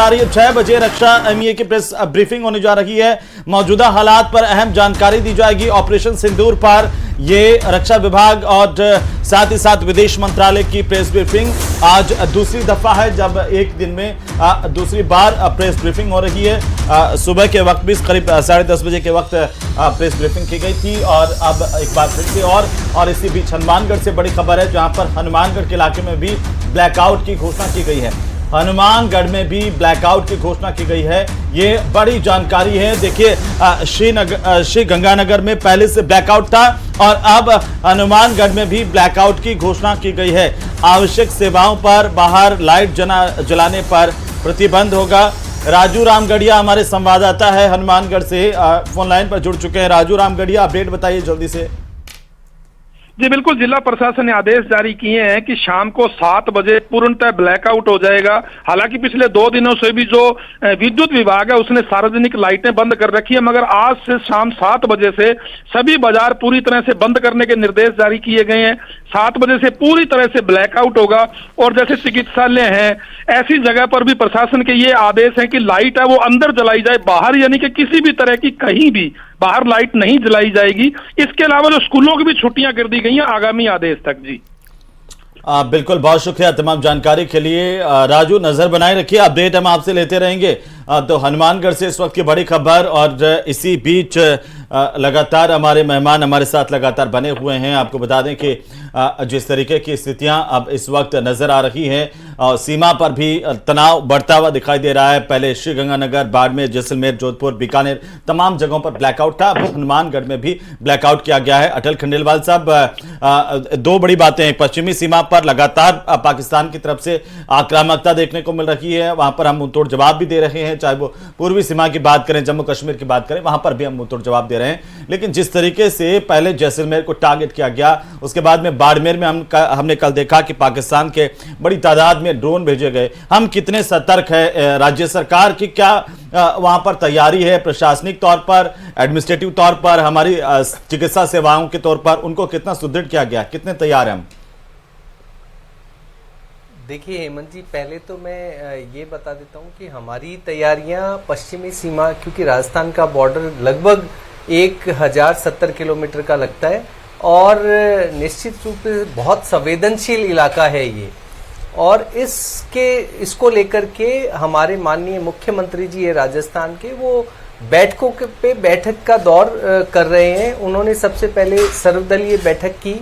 आ रही है 6 बजे रक्षा एमईए की प्रेस ब्रीफिंग होने जा रही है। मौजूदा हालात पर अहम जानकारी दी जाएगी। ऑपरेशन सिंदूर पर ये रक्षा विभाग और साथ ही साथ विदेश मंत्रालय की प्रेस ब्रीफिंग आज दूसरी दफा है जब एक दिन में दूसरी बार प्रेस ब्रीफिंग हो रही है। सुबह के वक्त भी करीब 10:30 बजे के वक्त प्रेस ब्रीफिंग की गई थी और अब एक बार फिर से और इसी बीच हनुमानगढ़ से बड़ी खबर है जहां पर हनुमानगढ़ के इलाके में भी ब्लैकआउट की घोषणा की गई है। हनुमानगढ़ में भी ब्लैकआउट की घोषणा की गई है। ये बड़ी जानकारी है। देखिए, श्री गंगानगर में पहले से ब्लैकआउट था और अब हनुमानगढ़ में भी ब्लैकआउट की घोषणा की गई है। आवश्यक सेवाओं पर बाहर लाइट जलाने पर प्रतिबंध होगा। राजू रामगढ़िया हमारे संवाददाता है हनुमानगढ़ से, फोन लाइन पर जुड़ चुके हैं। राजू रामगढ़िया, अपडेट बताइए जल्दी से। जी बिल्कुल, जिला प्रशासन ने आदेश जारी किए हैं कि शाम को 7 बजे पूर्णतः ब्लैकआउट हो जाएगा। हालांकि पिछले 2 दिनों से भी जो विद्युत विभाग है उसने सार्वजनिक लाइटें बंद कर रखी है, मगर आज से शाम 7 बजे से सभी बाजार पूरी तरह से बंद करने के निर्देश जारी किए गए हैं। 7 बजे से पूरी तरह से ब्लैकआउट होगा और जैसे चिकित्सालय हैं ऐसी जगह पर भी प्रशासन के ये आदेश है कि लाइट है वो अंदर जलाई जाए, बाहर यानी कि किसी भी तरह की कहीं भी बाहर लाइट नहीं जलाई जाएगी। इसके अलावा जो स्कूलों की भी छुट्टियां कर दी गई हैं आगामी आदेश तक। जी बिल्कुल, बहुत शुक्रिया तमाम जानकारी के लिए। राजू, नजर बनाए रखिए, अपडेट हम आपसे लेते रहेंगे। तो हनुमानगढ़ से इस वक्त की बड़ी खबर और इसी बीच लगातार हमारे मेहमान हमारे साथ लगातार बने हुए हैं। आपको बता दें कि जिस तरीके की स्थितियां अब इस वक्त नजर आ रही हैं, सीमा पर भी तनाव बढ़ता हुआ दिखाई दे रहा है। पहले श्रीगंगानगर, बाड़मेर, जैसलमेर, जोधपुर, बीकानेर तमाम जगहों पर ब्लैकआउट था। अब हनुमानगढ़ में भी ब्लैकआउट किया गया है। अटल खंडेलवाल साहब, 2 बड़ी बातें हैं। पश्चिमी सीमा पर लगातार पाकिस्तान की तरफ से आक्रामकता देखने को मिल रही है, वहां पर हम मुंहतोड़ जवाब भी दे रहे हैं। चाहे वो पूर्वी सीमा की बात करें, जम्मू कश्मीर की बात करें, वहां पर भी हम मुंहतोड़ जवाब दे रहे हैं। लेकिन जिस तरीके से पहले जैसलमेर को टारगेट किया गया, उसके बाद में बाड़मेर में हमने कल देखा कि पाकिस्तान के बड़ी तादाद में ड्रोन भेजे गए। हम कितने सतर्क है? राज्य सरकार की क्या वहां पर तैयारी है प्रशासनिक तौर पर, एडमिनिस्ट्रेटिव तौर पर, हमारी चिकित्सा सेवाओं के तौर पर उनको कितना सुदृढ़ किया गया? कितने तैयार हैं हम? देखिए हेमंत जी, पहले तो मैं ये बता देता हूँ कि हमारी तैयारियां पश्चिमी सीमा, क्योंकि राजस्थान का बॉर्डर लगभग 1070 किलोमीटर का लगता है और निश्चित रूप से बहुत संवेदनशील इलाका है ये। और इसको लेकर के हमारे माननीय मुख्यमंत्री जी है राजस्थान के, वो बैठकों पे बैठक का दौर कर रहे हैं। उन्होंने सबसे पहले सर्वदलीय बैठक की,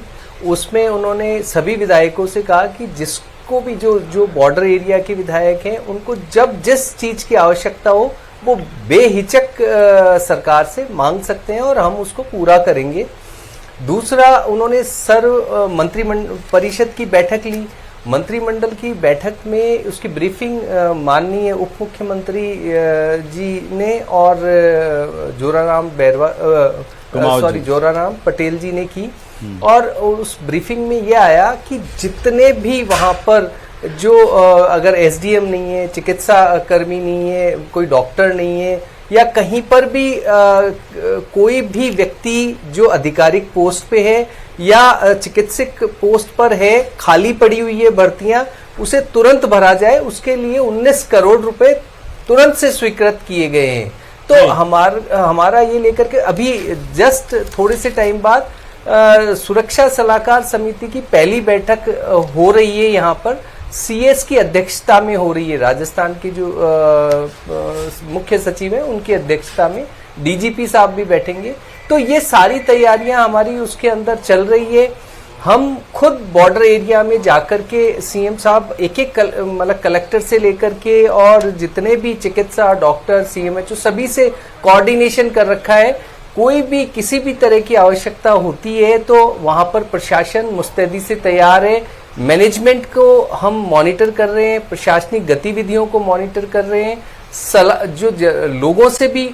उसमें उन्होंने सभी विधायकों से कहा कि जिसको भी जो बॉर्डर एरिया के विधायक हैं उनको जब जिस चीज की आवश्यकता हो वो बेहिचक सरकार से मांग सकते हैं और हम उसको पूरा करेंगे। दूसरा, उन्होंने सर्व मंत्रिमंडल परिषद की बैठक ली। मंत्रिमंडल की बैठक में उसकी ब्रीफिंग माननीय उप मुख्यमंत्री जी ने और जोराराम पटेल जी ने की। और उस ब्रीफिंग में ये आया कि जितने भी वहां पर जो अगर एसडीएम नहीं है, चिकित्सा कर्मी नहीं है, कोई डॉक्टर नहीं है या कहीं पर भी कोई भी व्यक्ति जो आधिकारिक पोस्ट पे है या चिकित्सक पोस्ट पर है, खाली पड़ी हुई है भर्तियां, उसे तुरंत भरा जाए। उसके लिए 19 करोड़ रुपए तुरंत से स्वीकृत किए गए हैं। तो हमारा ये लेकर के अभी जस्ट थोड़े से टाइम बाद सुरक्षा सलाहकार समिति की पहली बैठक हो रही है। यहाँ पर सीएस की अध्यक्षता में हो रही है। राजस्थान के जो मुख्य सचिव हैं उनकी अध्यक्षता में डीजीपी साहब भी बैठेंगे। तो ये सारी तैयारियां हमारी उसके अंदर चल रही है। हम खुद बॉर्डर एरिया में जाकर के सीएम साहब एक मतलब कलेक्टर से लेकर के और जितने भी चिकित्सा डॉक्टर, सीएमएचओ सभी से कोऑर्डिनेशन कर रखा है। कोई भी किसी भी तरह की आवश्यकता होती है तो वहां पर प्रशासन मुस्तैदी से तैयार है। मैनेजमेंट को हम मॉनिटर कर रहे हैं, प्रशासनिक गतिविधियों को मॉनिटर कर रहे हैं। जो लोगों से भी